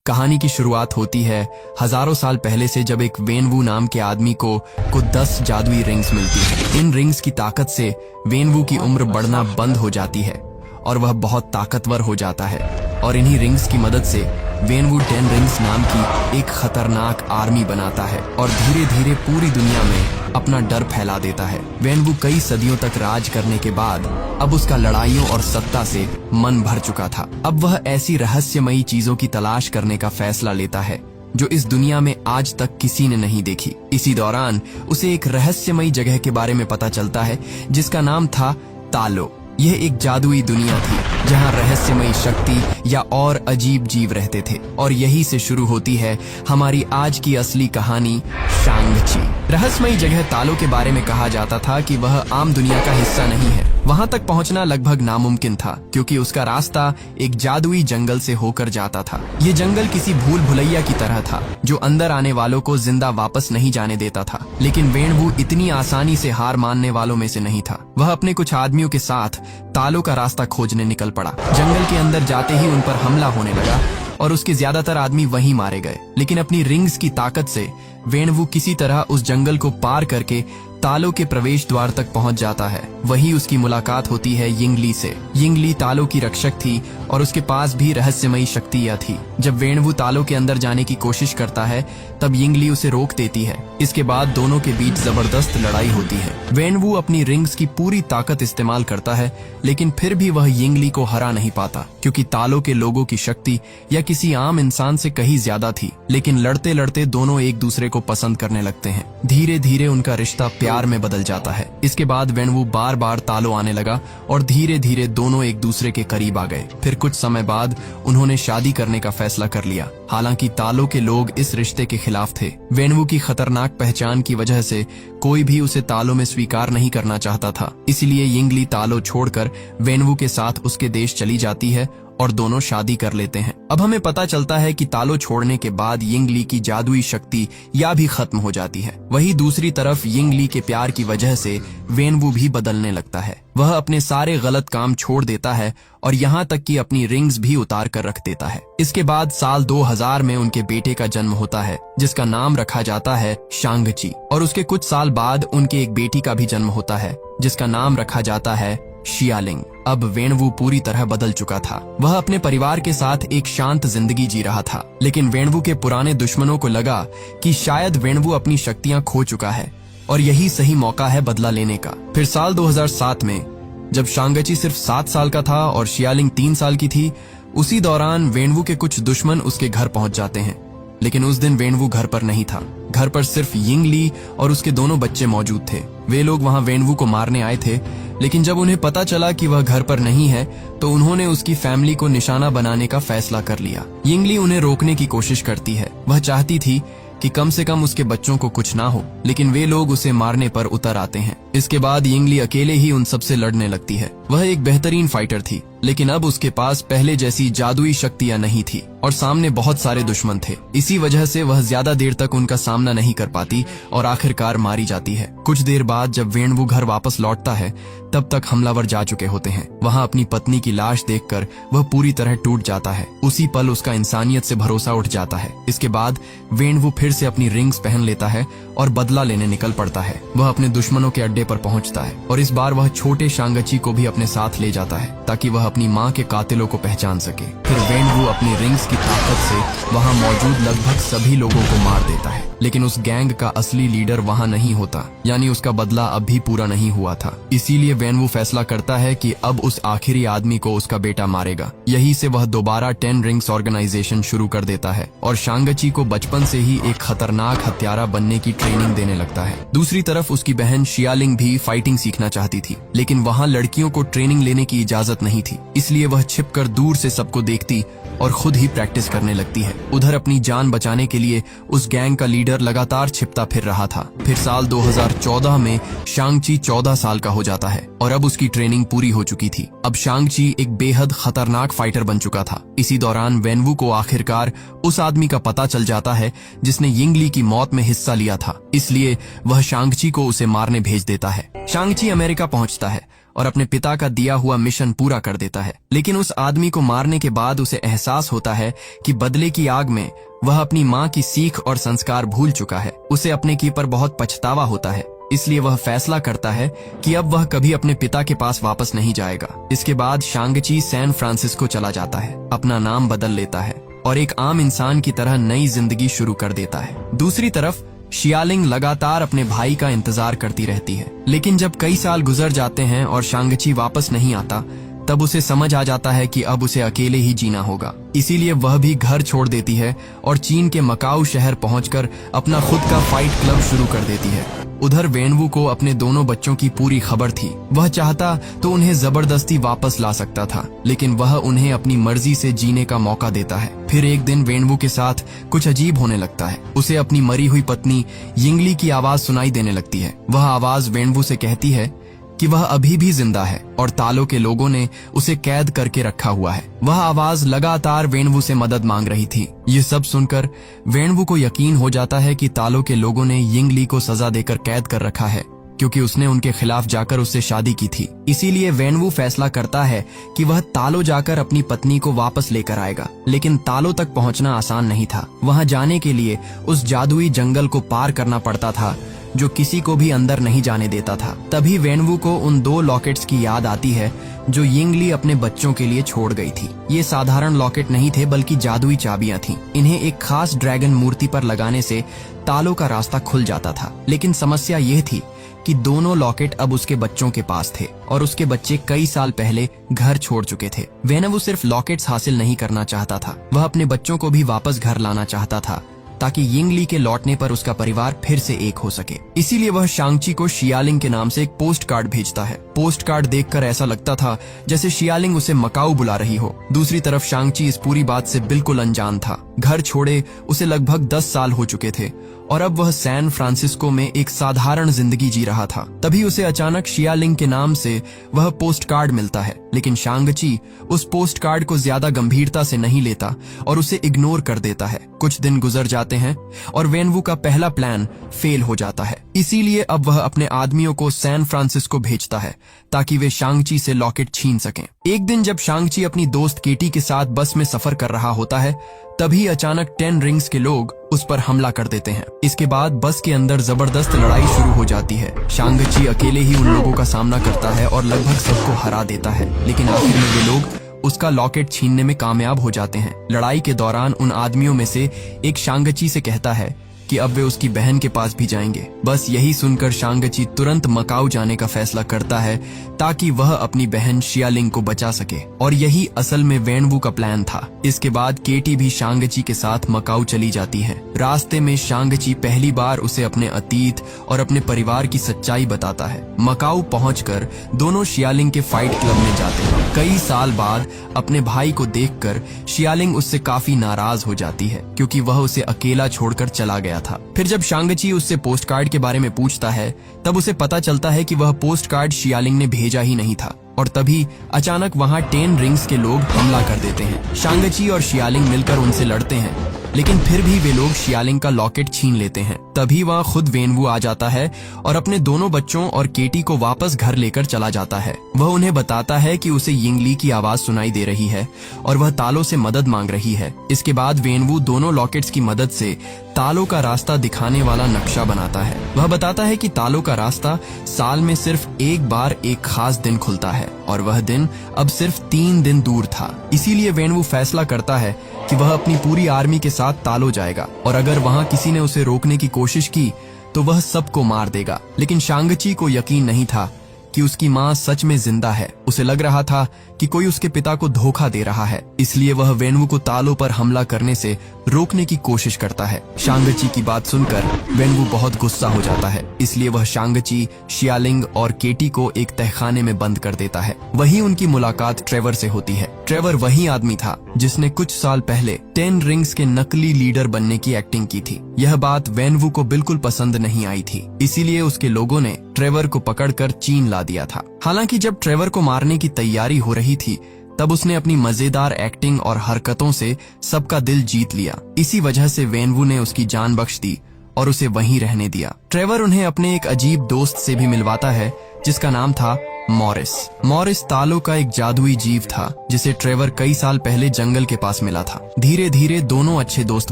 कहानी की शुरुआत होती है हजारों साल पहले से, जब एक वेनवू नाम के आदमी को 10 जादुई रिंग्स मिलती है। इन रिंग्स की ताकत से वेनवू की उम्र बढ़ना बंद हो जाती है और वह बहुत ताकतवर हो जाता है। और इन्हीं रिंग्स की मदद से वेनवू 10 रिंग्स नाम की एक खतरनाक आर्मी बनाता है और धीरे धीरे पूरी दुनिया में अपना डर फैला देता है। वेनवू कई सदियों तक राज करने के बाद अब उसका लड़ाइयों और सत्ता से मन भर चुका था। अब वह ऐसी रहस्यमयी चीजों की तलाश करने का फैसला लेता है जो इस दुनिया में आज तक किसी ने नहीं देखी। इसी दौरान उसे एक रहस्यमयी जगह के बारे में पता चलता है जिसका नाम था तालो। यह एक जादुई दुनिया थी जहां रहस्यमयी शक्ति या और अजीब जीव रहते थे। और यही से शुरू होती है हमारी आज की असली कहानी, शांग-ची। रहस्यमयी जगह तालो के बारे में कहा जाता था कि वह आम दुनिया का हिस्सा नहीं है। वहां तक पहुंचना लगभग नामुमकिन था क्योंकि उसका रास्ता एक जादुई जंगल से होकर जाता था। ये जंगल किसी भूल भुलैया की तरह था जो अंदर आने वालों को जिंदा वापस नहीं जाने देता था। लेकिन वेनवू इतनी आसानी से हार मानने वालों में से नहीं था। वह अपने कुछ आदमियों के साथ तालो का रास्ता खोजने निकल पड़ा। जंगल के अंदर जाते ही उन पर हमला होने लगा और उसके ज्यादातर आदमी वहीं मारे गए। लेकिन अपनी रिंग्स की ताकत से वेनवू किसी तरह उस जंगल को पार करके तालो के प्रवेश द्वार तक पहुंच जाता है। वहीं उसकी मुलाकात होती है यिंगली से। यिंगली तालो की रक्षक थी और उसके पास भी रहस्यमयी शक्तियां थी। जब वेनवू तालो के अंदर जाने की कोशिश करता है तब यिंगली उसे रोक देती है। इसके बाद दोनों के बीच जबरदस्त लड़ाई होती है। वेनवू अपनी रिंग्स की पूरी ताकत इस्तेमाल करता है लेकिन फिर भी वह यिंगली को हरा नहीं पाता क्योंकि तालो के लोगों की शक्ति या किसी आम इंसान से कहीं ज्यादा थी। लेकिन लड़ते लड़ते दोनों एक दूसरे को पसंद करने लगते हैं। धीरे धीरे उनका रिश्ता प्यार में बदल जाता है। इसके बाद वेनवू बार बार तालो आने लगा और धीरे धीरे दोनों एक दूसरे के करीब आ गए। फिर कुछ समय बाद उन्होंने शादी करने का फैसला कर लिया। हालांकि तालो के लोग इस रिश्ते के खिलाफ थे। वेनवू की खतरनाक पहचान की वजह से कोई भी उसे तालो में स्वीकार नहीं करना चाहता था। इसलिए यिंगली तालो छोड़कर वेनवू के साथ उसके देश चली जाती है और दोनों शादी कर लेते हैं। अब हमें पता चलता है कि तालो छोड़ने के बाद यिंगली की जादुई शक्ति या भी खत्म हो जाती है। वहीं दूसरी तरफ यिंगली के प्यार की वजह से वेनवू भी बदलने लगता है। वह अपने सारे गलत काम छोड़ देता है और यहाँ तक कि अपनी रिंग्स भी उतार कर रख देता है। इसके बाद साल 2000 में उनके बेटे का जन्म होता है जिसका नाम रखा जाता है शांग-ची। और उसके कुछ साल बाद उनके एक बेटी का भी जन्म होता है जिसका नाम रखा जाता है शियालिंग। अब वेनवू पूरी तरह बदल चुका था। वह अपने परिवार के साथ एक शांत जिंदगी जी रहा था। लेकिन वेनवू के पुराने दुश्मनों को लगा कि शायद वेनवू अपनी शक्तियां खो चुका है और यही सही मौका है बदला लेने का। फिर साल 2007 में जब शांग-ची सिर्फ 7 साल का था और शियालिंग 3 साल की थी, उसी दौरान वेनवू के कुछ दुश्मन उसके घर पहुंच जाते हैं। लेकिन उस दिन वेनवू घर पर नहीं था। घर पर सिर्फ यिंगली और उसके दोनों बच्चे मौजूद थे। वे लोग वहां वेनवू को मारने आए थे। लेकिन जब उन्हें पता चला कि वह घर पर नहीं है तो उन्होंने उसकी फैमिली को निशाना बनाने का फैसला कर लिया। यिंगली उन्हें रोकने की कोशिश करती है। वह चाहती थी कि कम से कम उसके बच्चों को कुछ ना हो, लेकिन वे लोग उसे मारने पर उतर आते हैं। इसके बाद यिंगली अकेले ही उन सबसे लड़ने लगती है। वह एक बेहतरीन फाइटर थी लेकिन अब उसके पास पहले जैसी जादुई शक्तियां नहीं थी और सामने बहुत सारे दुश्मन थे। इसी वजह से वह ज्यादा देर तक उनका सामना नहीं कर पाती और आखिरकार मारी जाती है। कुछ देर बाद जब वेनवू घर वापस लौटता है तब तक हमलावर जा चुके होते हैं। वहां अपनी पत्नी की लाश देखकर वह पूरी तरह टूट जाता है। उसी पल उसका इंसानियत से भरोसा उठ जाता है। इसके बाद वेनवू फिर से अपनी रिंग्स पहन लेता है और बदला लेने निकल पड़ता है। वह अपने दुश्मनों के अड्डे पर पहुंचता है और इस बार वह छोटे शांग-ची को भी अपने साथ ले जाता है ताकि वह अपनी मां के कातिलों को पहचान सके। फिर वेनवू अपनी रिंग्स की ताकत से वहां मौजूद लगभग सभी लोगों को मार देता है। लेकिन उस गैंग का असली लीडर वहां नहीं होता, यानी उसका बदला अब भी पूरा नहीं हुआ था। इसीलिए वेनवू फैसला करता है कि अब उस आखिरी आदमी को उसका बेटा मारेगा। यही से वह दोबारा 10 रिंग्स ऑर्गेनाइजेशन शुरू कर देता है और शांग-ची को बचपन से ही एक खतरनाक हत्यारा बनने की ट्रेनिंग देने लगता है। दूसरी तरफ उसकी बहन शियालिंग भी फाइटिंग सीखना चाहती थी लेकिन वहां लड़कियों को ट्रेनिंग लेने की इजाजत नहीं थी। इसलिए वह छिपकर दूर से सबको देखती और खुद ही प्रैक्टिस करने लगती है। उधर अपनी जान बचाने के लिए उस गैंग का लीडर लगातार छिपता फिर रहा था। फिर साल 2014 में शांग-ची 14 साल का हो जाता है और अब उसकी ट्रेनिंग पूरी हो चुकी थी। अब शांग-ची एक बेहद खतरनाक फाइटर बन चुका था। इसी दौरान वेनवू को आखिरकार उस आदमी का पता चल जाता है जिसने यिंगली की मौत में हिस्सा लिया था। इसलिए वह शांग-ची को उसे मारने भेज देता है। शांग-ची अमेरिका पहुंचता है और अपने पिता का दिया हुआ मिशन पूरा कर देता है। लेकिन उस आदमी को मारने के बाद उसे एहसास होता है कि बदले की आग में वह अपनी माँ की सीख और संस्कार भूल चुका है। उसे अपने की पर बहुत पछतावा होता है, इसलिए वह फैसला करता है कि अब वह कभी अपने पिता के पास वापस नहीं जाएगा। इसके बाद शांग-ची सैन फ्रांसिस्को चला जाता है, अपना नाम बदल लेता है और एक आम इंसान की तरह नई जिंदगी शुरू कर देता है। दूसरी तरफ शियालिंग लगातार अपने भाई का इंतजार करती रहती है, लेकिन जब कई साल गुजर जाते हैं और शांग-ची वापस नहीं आता, तब उसे समझ आ जाता है कि अब उसे अकेले ही जीना होगा। इसीलिए वह भी घर छोड़ देती है और चीन के मकाऊ शहर पहुंचकर अपना खुद का फाइट क्लब शुरू कर देती है। उधर वेनवू को अपने दोनों बच्चों की पूरी खबर थी। वह चाहता तो उन्हें जबरदस्ती वापस ला सकता था, लेकिन वह उन्हें अपनी मर्जी से जीने का मौका देता है। फिर एक दिन वेनवू के साथ कुछ अजीब होने लगता है। उसे अपनी मरी हुई पत्नी यिंगली की आवाज सुनाई देने लगती है। वह आवाज वेनवू से कहती है कि वह अभी भी जिंदा है और तालो के लोगों ने उसे कैद करके रखा हुआ है। वह आवाज लगातार वेनवू से मदद मांग रही थी। ये सब सुनकर वेनवू को यकीन हो जाता है कि तालो के लोगों ने यिंगली को सजा देकर कैद कर रखा है, क्योंकि उसने उनके खिलाफ जाकर उससे शादी की थी। इसीलिए वेनवू फैसला करता है कि वह तालो जाकर अपनी पत्नी को वापस लेकर आएगा। लेकिन तालो तक पहुंचना आसान नहीं था। वहां जाने के लिए उस जादुई जंगल को पार करना पड़ता था, जो किसी को भी अंदर नहीं जाने देता था। तभी वेनवू को उन 2 लॉकेट्स की याद आती है जो यिंगली अपने बच्चों के लिए छोड़ गई थी। ये साधारण लॉकेट नहीं थे, बल्कि जादुई चाबियां थीं। इन्हें एक खास ड्रैगन मूर्ति पर लगाने से तालो का रास्ता खुल जाता था। लेकिन समस्या यह थी कि दोनों लॉकेट अब उसके बच्चों के पास थे और उसके बच्चे कई साल पहले घर छोड़ चुके थे। वेनवू सिर्फ लॉकेट्स हासिल नहीं करना चाहता था, वह अपने बच्चों को भी वापस घर लाना चाहता था, ताकि यिंगली के लौटने पर उसका परिवार फिर से एक हो सके। इसीलिए वह शांग-ची को शियालिंग के नाम से एक पोस्ट कार्ड भेजता है। पोस्ट कार्ड देखकर ऐसा लगता था जैसे शियालिंग उसे मकाऊ बुला रही हो। दूसरी तरफ शांग-ची इस पूरी बात से बिल्कुल अनजान था। घर छोड़े उसे लगभग 10 साल हो चुके थे और अब वह सैन फ्रांसिस्को में एक साधारण जिंदगी जी रहा था। तभी उसे अचानक शियालिंग के नाम से वह पोस्ट कार्ड मिलता है। लेकिन शांग-ची उस पोस्ट कार्ड को ज्यादा गंभीरता से नहीं लेता और उसे इग्नोर कर देता है। कुछ दिन गुजर जाते हैं और वेनवू का पहला प्लान फेल हो जाता है। इसीलिए अब वह अपने आदमियों को सैन फ्रांसिस्को भेजता है ताकि वे शांग-ची से लॉकेट छीन सकें। एक दिन जब शांग-ची अपनी दोस्त केटी के साथ बस में सफर कर रहा होता है, तभी अचानक 10 रिंग्स के लोग उस पर हमला कर देते हैं। इसके बाद बस के अंदर जबरदस्त लड़ाई शुरू हो जाती है। शांग-ची अकेले ही उन लोगों का सामना करता है और लगभग सबको हरा देता है, लेकिन आखिर में वे लोग उसका लॉकेट छीनने में कामयाब हो जाते हैं। लड़ाई के दौरान उन आदमियों में से एक शांग-ची से कहता है कि अब वे उसकी बहन के पास भी जाएंगे। बस यही सुनकर शांग-ची तुरंत मकाऊ जाने का फैसला करता है ताकि वह अपनी बहन शियालिंग को बचा सके, और यही असल में वेनवू का प्लान था। इसके बाद केटी भी शांग-ची के साथ मकाऊ चली जाती है। रास्ते में शांग-ची पहली बार उसे अपने अतीत और अपने परिवार की सच्चाई बताता है। मकाऊ पहुंचकर दोनों शियालिंग के फाइट क्लब में जाते हैं। कई साल बाद अपने भाई को देखकर शियालिंग उससे काफी नाराज हो जाती है, क्योंकि वह उसे अकेला छोड़कर चला गया था। फिर जब शांग-ची उससे पोस्ट कार्ड के बारे में पूछता है, तब उसे पता चलता है कि वह पोस्ट कार्ड शियालिंग ने भेजा ही नहीं था। और तभी अचानक वहां 10 रिंग्स के लोग हमला कर देते हैं। शांग-ची और शियालिंग मिलकर उनसे लड़ते हैं, लेकिन फिर भी वे लोग शियालिंग का लॉकेट छीन लेते हैं। तभी वहां खुद वेनवू आ जाता है और अपने दोनों बच्चों और केटी को वापस घर लेकर चला जाता है। वह उन्हें बताता है कि उसे यिंगली की आवाज सुनाई दे रही है और वह तालो से मदद मांग रही है। इसके बाद वेनवू दोनों लॉकेट्स की मदद से तालो का रास्ता दिखाने वाला नक्शा बनाता है। वह बताता है कि तालो का रास्ता साल में सिर्फ एक बार एक खास दिन खुलता है और वह दिन अब सिर्फ 3 दिन दूर था। इसीलिए वेनवू फैसला करता है कि वह अपनी पूरी आर्मी के साथ तालो जाएगा और अगर वहां किसी ने उसे रोकने की कोशिश की तो वह सबको मार देगा। लेकिन शांग-ची को यकीन नहीं था कि उसकी माँ सच में जिंदा है। उसे लग रहा था कि कोई उसके पिता को धोखा दे रहा है, इसलिए वह वेनवू को तालो पर हमला करने से रोकने की कोशिश करता है। शांग-ची की बात सुनकर वेनवू बहुत गुस्सा हो जाता है, इसलिए वह शांग-ची, शियालिंग और केटी को एक तहखाने में बंद कर देता है। वहीं उनकी मुलाकात ट्रेवर से होती है। ट्रेवर वही आदमी था जिसने कुछ साल पहले 10 रिंग्स के नकली लीडर बनने की एक्टिंग की थी। यह बात वेनवू को बिल्कुल पसंद नहीं आई थी, इसीलिए उसके लोगों ने ट्रेवर को पकड़कर चीन ला दिया था। हालांकि जब ट्रेवर को मारने की तैयारी हो रही थी, तब उसने अपनी मजेदार एक्टिंग और हरकतों से सबका दिल जीत लिया। इसी वजह से वेनवू ने उसकी जान बख्श दी और उसे वहीं रहने दिया। ट्रेवर उन्हें अपने एक अजीब दोस्त से भी मिलवाता है जिसका नाम था मॉरिस तालो का एक जादुई जीव था जिसे ट्रेवर कई साल पहले जंगल के पास मिला था। धीरे धीरे दोनों अच्छे दोस्त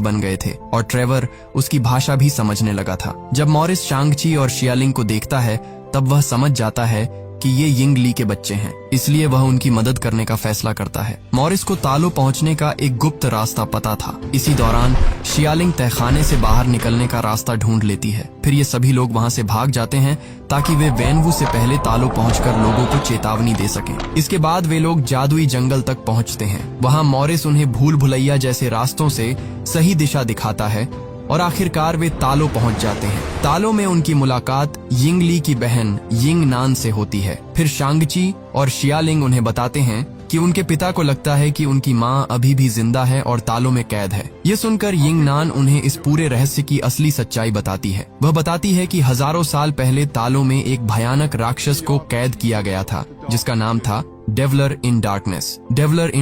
बन गए थे और ट्रेवर उसकी भाषा भी समझने लगा था। जब मॉरिस शांग-ची और शियालिंग को देखता है तब वह समझ जाता है कि ये यिंग ली के बच्चे हैं, इसलिए वह उनकी मदद करने का फैसला करता है। मॉरिस को तालो पहुंचने का एक गुप्त रास्ता पता था। इसी दौरान शियालिंग तहखाने से बाहर निकलने का रास्ता ढूंढ लेती है। फिर ये सभी लोग वहां से भाग जाते हैं ताकि वे वैनवू से पहले तालो पहुंचकर लोगों को चेतावनी दे सकें। इसके बाद वे लोग जादुई जंगल तक पहुंचते हैं। वहां मॉरिस उन्हें भूल भुलैया जैसे रास्तों से सही दिशा दिखाता है और आखिरकार वे तालो पहुंच जाते हैं। तालो में उनकी मुलाकात यिंग ली की बहन यिंग नान से होती है। फिर शांग-ची और शियालिंग उन्हें बताते हैं कि उनके पिता को लगता है कि उनकी माँ अभी भी जिंदा है और तालो में कैद है। ये सुनकर यिंग नान उन्हें इस पूरे रहस्य की असली सच्चाई बताती है। वह बताती है कि हजारों साल पहले तालो में एक भयानक राक्षस को कैद किया गया था जिसका नाम था डेवलर इन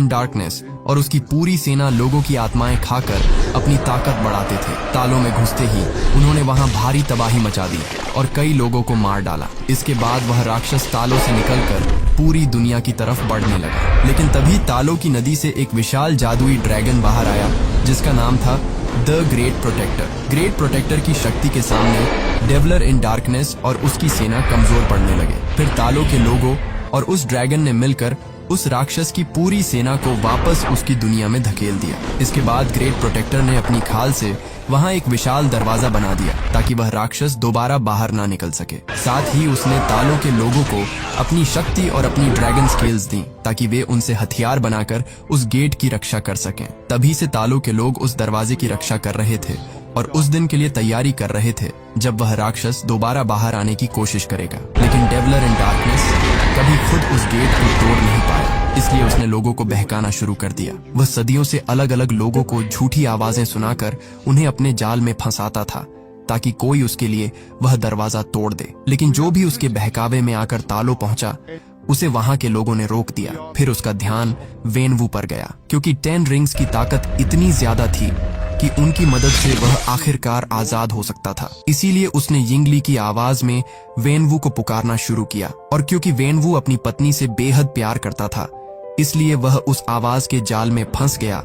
डार्कनेस और उसकी पूरी सेना लोगों की आत्माएं खाकर अपनी ताकत बढ़ाते थे। तालों में घुसते ही उन्होंने वहां भारी तबाही मचा दी और कई लोगों को मार डाला। इसके बाद वह राक्षस तालों से निकलकर पूरी दुनिया की तरफ बढ़ने लगा। लेकिन तभी तालों की नदी से एक विशाल जादुई ड्रैगन बाहर आया जिसका नाम था द ग्रेट प्रोटेक्टर की शक्ति के सामने डेवलर इन डार्कनेस और उसकी सेना कमजोर पड़ने लगे। फिर तालों के लोगों और उस ड्रैगन ने मिलकर उस राक्षस की पूरी सेना को वापस उसकी दुनिया में धकेल दिया। इसके बाद ग्रेट प्रोटेक्टर ने अपनी खाल से वहां एक विशाल दरवाजा बना दिया ताकि वह राक्षस दोबारा बाहर ना निकल सके। साथ ही उसने तालों के लोगों को अपनी शक्ति और अपनी ड्रैगन स्किल्स दी ताकि वे उनसे हथियार बनाकर उस गेट की रक्षा कर सकें। तभी से तालों के लोग उस दरवाजे की रक्षा कर रहे थे और उस दिन के लिए तैयारी कर रहे थे जब वह राक्षस दोबारा बाहर आने की कोशिश करेगा। लेकिन डेवलर इन डार्कनेस कभी खुद उस गेट को तोड़ नहीं पाया, इसलिए उसने लोगों को बहकाना शुरू कर दिया। वह सदियों से अलग अलग लोगों को झूठी आवाजें सुनाकर उन्हें अपने जाल में फंसाता था ताकि कोई उसके लिए वह दरवाजा तोड़ दे। लेकिन जो भी उसके बहकावे में आकर तालो पहुंचा उसे वहां के लोगों ने रोक दिया। फिर उसका ध्यान वैनवू पर गया क्योंकि 10 रिंग्स की ताकत इतनी ज्यादा थी कि उनकी मदद से वह आखिरकार आजाद हो सकता था। इसीलिए उसने यिंग ली की आवाज में वैनवू को पुकारना शुरू किया और क्योंकि वैनवू अपनी पत्नी से बेहद प्यार करता था इसलिए वह उस आवाज के जाल में फंस गया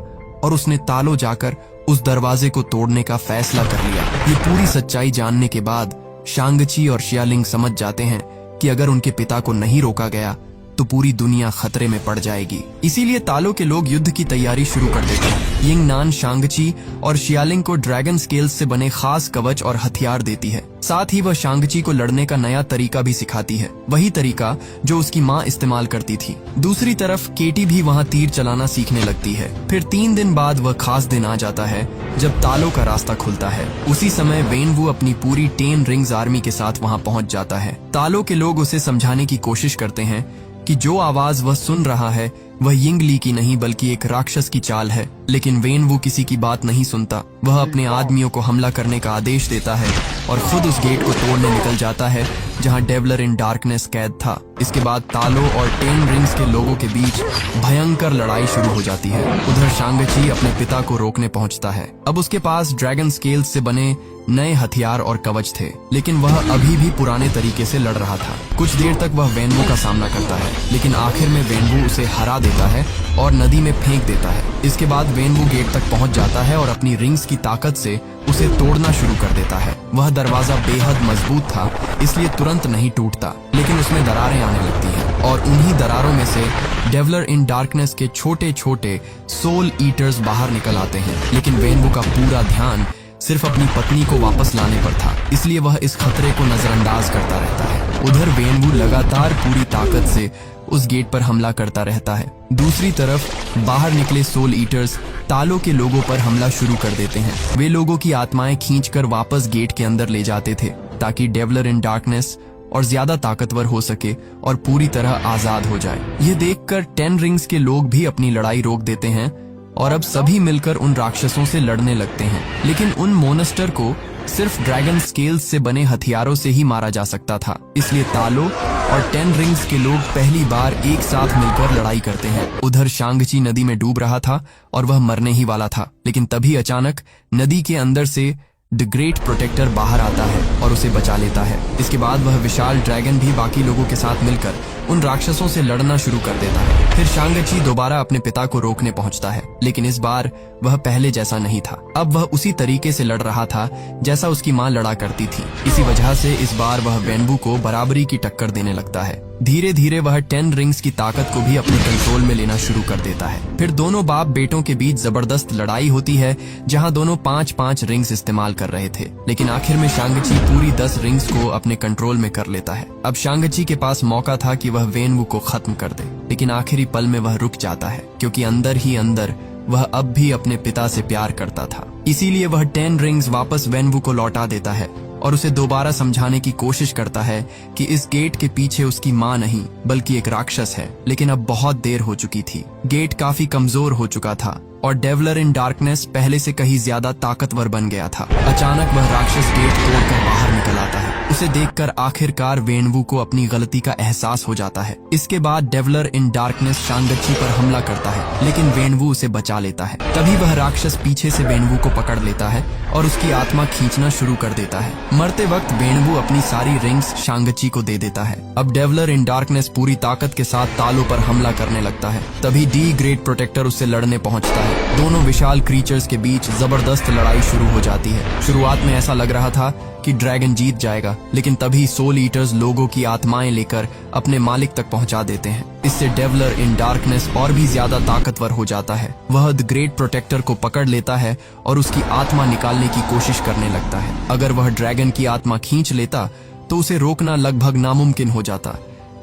और उसने तालो जाकर उस दरवाजे को तोड़ने का फैसला कर लिया। ये पूरी सच्चाई जानने के बाद शांग-ची और शियालिंग समझ जाते हैं कि अगर उनके पिता को नहीं रोका गया तो पूरी दुनिया खतरे में पड़ जाएगी। इसीलिए तालो के लोग युद्ध की तैयारी शुरू कर देते हैं। यिंग नान शांग-ची और शियालिंग को ड्रैगन स्केल्स से बने खास कवच और हथियार देती है। साथ ही वह शांग-ची को लड़ने का नया तरीका भी सिखाती है, वही तरीका जो उसकी माँ इस्तेमाल करती थी। दूसरी तरफ केटी भी वहाँ तीर चलाना सीखने लगती है। फिर 3 दिन बाद वह खास दिन आ जाता है जब तालो का रास्ता खुलता है। उसी समय वैनवू अपनी पूरी 10 रिंग्स आर्मी के साथ वहाँ पहुँच जाता है। तालो के लोग उसे समझाने की कोशिश करते हैं कि जो आवाज वह सुन रहा है वह यिंग ली की नहीं बल्कि एक राक्षस की चाल है। लेकिन वैनवू किसी की बात नहीं सुनता। वह अपने आदमियों को हमला करने का आदेश देता है और खुद उस गेट को तोड़ने निकल जाता है जहां डेवलर इन डार्कनेस कैद था। इसके बाद तालो और 10 रिंग्स के लोगों के बीच भयंकर लड़ाई शुरू हो जाती है। उधर शांग-ची अपने पिता को रोकने पहुंचता है। अब उसके पास ड्रैगन स्केल्स से बने नए हथियार और कवच थे, लेकिन वह अभी भी पुराने तरीके से लड़ रहा था। कुछ देर तक वह वैनवू का सामना करता है, लेकिन आखिर में वैनवू उसे हरा देता है और नदी में फेंक देता है। इसके बाद वैनवू गेट तक पहुंच जाता है और अपनी रिंग्स की ताकत से उसे तोड़ना शुरू कर देता है। वह दरवाजा बेहद मजबूत था, इसलिए तुरंत नहीं टूटता, लेकिन उसमें दरारें आने लगती हैं और उन्हीं दरारों में से डेवलर इन डार्कनेस के छोटे छोटे सोल ईटर्स बाहर निकल आते हैं। लेकिन वैनवू का पूरा ध्यान सिर्फ अपनी पत्नी को वापस लाने पर था, इसलिए वह इस खतरे को नजरअंदाज करता रहता है। उधर वैनवू लगातार पूरी ताकत से उस गेट पर हमला करता रहता है। दूसरी तरफ बाहर निकले सोल ईटर्स तालो के लोगों पर हमला शुरू कर देते हैं। वे लोगों की आत्माएं खींचकर वापस गेट के अंदर ले जाते थे ताकि डेवलर इन डार्कनेस और ज्यादा ताकतवर हो सके और पूरी तरह आजाद हो जाए। ये देखकर 10 रिंग्स के लोग भी अपनी लड़ाई रोक देते हैं और अब सभी मिलकर उन राक्षसों से लड़ने लगते हैं। लेकिन उन मोनेस्टर को सिर्फ ड्रैगन स्केल्स से बने हथियारों से ही मारा जा सकता था, इसलिए तालो और 10 रिंग्स के लोग पहली बार एक साथ मिलकर लड़ाई करते हैं। उधर शांग-ची नदी में डूब रहा था और वह मरने ही वाला था, लेकिन तभी अचानक नदी के अंदर से द ग्रेट प्रोटेक्टर बाहर आता है और उसे बचा लेता है। इसके बाद वह विशाल ड्रैगन भी बाकी लोगों के साथ मिलकर उन राक्षसों से लड़ना शुरू कर देता है। फिर शांगची दोबारा अपने पिता को रोकने पहुंचता है, लेकिन इस बार वह पहले जैसा नहीं था। अब वह उसी तरीके से लड़ रहा था जैसा उसकी माँ लड़ा करती थी। इसी वजह से इस बार वह वेनवू को बराबरी की टक्कर देने लगता है। धीरे धीरे वह 10 रिंग्स की ताकत को भी अपने कंट्रोल में लेना शुरू कर देता है। फिर दोनों बाप बेटों के बीच जबरदस्त लड़ाई होती है, जहां दोनों 5-5 रिंग्स इस्तेमाल कर रहे थे, लेकिन आखिर में शांगची पूरी 10 रिंग्स को अपने कंट्रोल में कर लेता है। अब शांगची के पास मौका था कि वह वेनवू को खत्म कर दे, लेकिन आखिरी पल में वह रुक जाता है, क्योंकि अंदर ही अंदर वह अब भी अपने पिता से प्यार करता था। इसीलिए वह 10 रिंग्स वापस वेनवू को लौटा देता है और उसे दोबारा समझाने की कोशिश करता है कि इस गेट के पीछे उसकी माँ नहीं बल्कि एक राक्षस है। लेकिन अब बहुत देर हो चुकी थी। गेट काफी कमजोर हो चुका था और डेवलर इन डार्कनेस पहले से कहीं ज्यादा ताकतवर बन गया था। अचानक वह राक्षस गेट तोड़कर बाहर निकल आता है। उसे देखकर आखिरकार वेनवू को अपनी गलती का एहसास हो जाता है। इसके बाद डेवलर इन डार्कनेस शांगची पर हमला करता है, लेकिन वेनवू उसे बचा लेता है। तभी वह राक्षस पीछे से वेनवू को पकड़ लेता है और उसकी आत्मा खींचना शुरू कर देता है। मरते वक्त वेनवू अपनी सारी रिंग्स शांगची को दे देता है। अब डेवलर इन डार्कनेस पूरी ताकत के साथ तालों पर हमला करने लगता है। तभी डी ग्रेट प्रोटेक्टर उससे लड़ने पहुंचता है। दोनों विशाल क्रीचर्स के बीच जबरदस्त लड़ाई शुरू हो जाती है। शुरुआत में ऐसा लग रहा था कि ड्रैगन जीत जाएगा, लेकिन तभी सोल ईटर्स लोगों की आत्माएं लेकर अपने मालिक तक पहुंचा देते हैं। इससे डेवलर इन डार्कनेस और भी ज्यादा ताकतवर हो जाता है। वह द ग्रेट प्रोटेक्टर को पकड़ लेता है और उसकी आत्मा निकालने की कोशिश करने लगता है। अगर वह ड्रैगन की आत्मा खींच लेता तो उसे रोकना लगभग नामुमकिन हो जाता,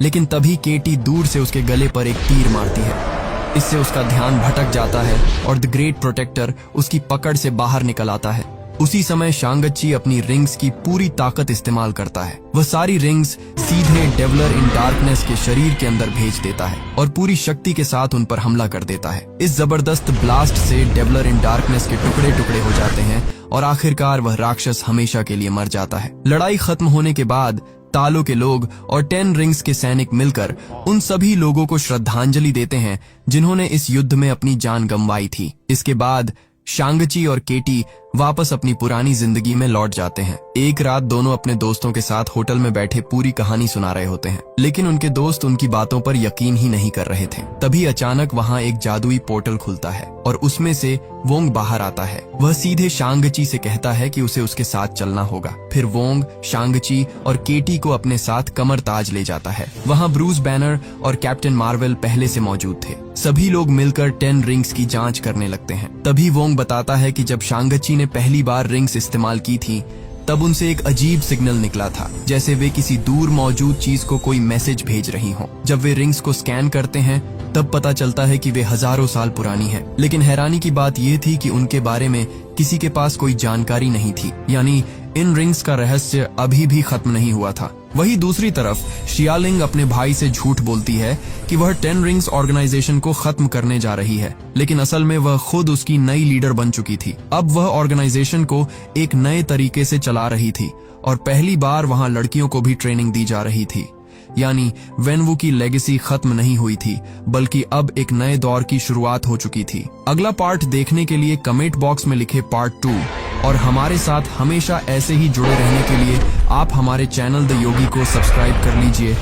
लेकिन तभी केटी दूर से उसके गले पर एक तीर मारती है। इससे उसका ध्यान भटक जाता है और द ग्रेट प्रोटेक्टर उसकी पकड़ से बाहर निकल आता है। उसी समय शांगची अपनी रिंग्स की पूरी ताकत इस्तेमाल करता है। वह सारी रिंग्स सीधे डेवलर इन डार्कनेस के शरीर के अंदर भेज देता है और पूरी शक्ति के साथ उन पर हमला कर देता है। इस जबरदस्त ब्लास्ट से डेवलर इन डार्कनेस के टुकड़े टुकड़े हो जाते हैं और आखिरकार वह राक्षस हमेशा के लिए मर जाता है। लड़ाई खत्म होने के बाद तालों के लोग और 10 रिंग्स के सैनिक मिलकर उन सभी लोगों को श्रद्धांजलि देते हैं जिन्होंने इस युद्ध में अपनी जान गंवाई थी। इसके बाद शांगची और केटी वापस अपनी पुरानी जिंदगी में लौट जाते हैं। एक रात दोनों अपने दोस्तों के साथ होटल में बैठे पूरी कहानी सुना रहे होते हैं, लेकिन उनके दोस्त उनकी बातों पर यकीन ही नहीं कर रहे थे। तभी अचानक वहां एक जादुई पोर्टल खुलता है और उसमें से वोंग बाहर आता है। वह सीधे शांगची से कहता है कि उसे उसके साथ चलना होगा। फिर वोंग शांगची और केटी को अपने साथ कमर ताज ले जाता है। वहां ब्रूस बैनर और कैप्टन मार्वेल पहले से मौजूद थे। सभी लोग मिलकर 10 रिंग्स की जांच करने लगते हैं। तभी वोंग बताता है कि जब शांगची ने पहली बार रिंग्स इस्तेमाल की थी तब उनसे एक अजीब सिग्नल निकला था, जैसे वे किसी दूर मौजूद चीज को कोई मैसेज भेज रही हों। जब वे रिंग्स को स्कैन करते हैं तब पता चलता है कि वे हजारों साल पुरानी है। लेकिन हैरानी की बात यह थी कि उनके बारे में किसी के पास कोई जानकारी नहीं थी, यानी इन रिंग्स का रहस्य अभी भी खत्म नहीं हुआ था। वही दूसरी तरफ शियालिंग अपने भाई से झूठ बोलती है कि वह 10 रिंग्स ऑर्गेनाइजेशन को खत्म करने जा रही है, लेकिन असल में वह खुद उसकी नई लीडर बन चुकी थी। अब वह ऑर्गेनाइजेशन को एक नए तरीके से चला रही थी और पहली बार वहां लड़कियों को भी ट्रेनिंग दी जा रही थी। यानी वेनवू की लेगेसी खत्म नहीं हुई थी, बल्कि अब एक नए दौर की शुरुआत हो चुकी थी। अगला पार्ट देखने के लिए कमेंट बॉक्स में लिखे पार्ट 2 और हमारे साथ हमेशा ऐसे ही जुड़े रहने के लिए आप हमारे चैनल द योगी को सब्सक्राइब कर लीजिए।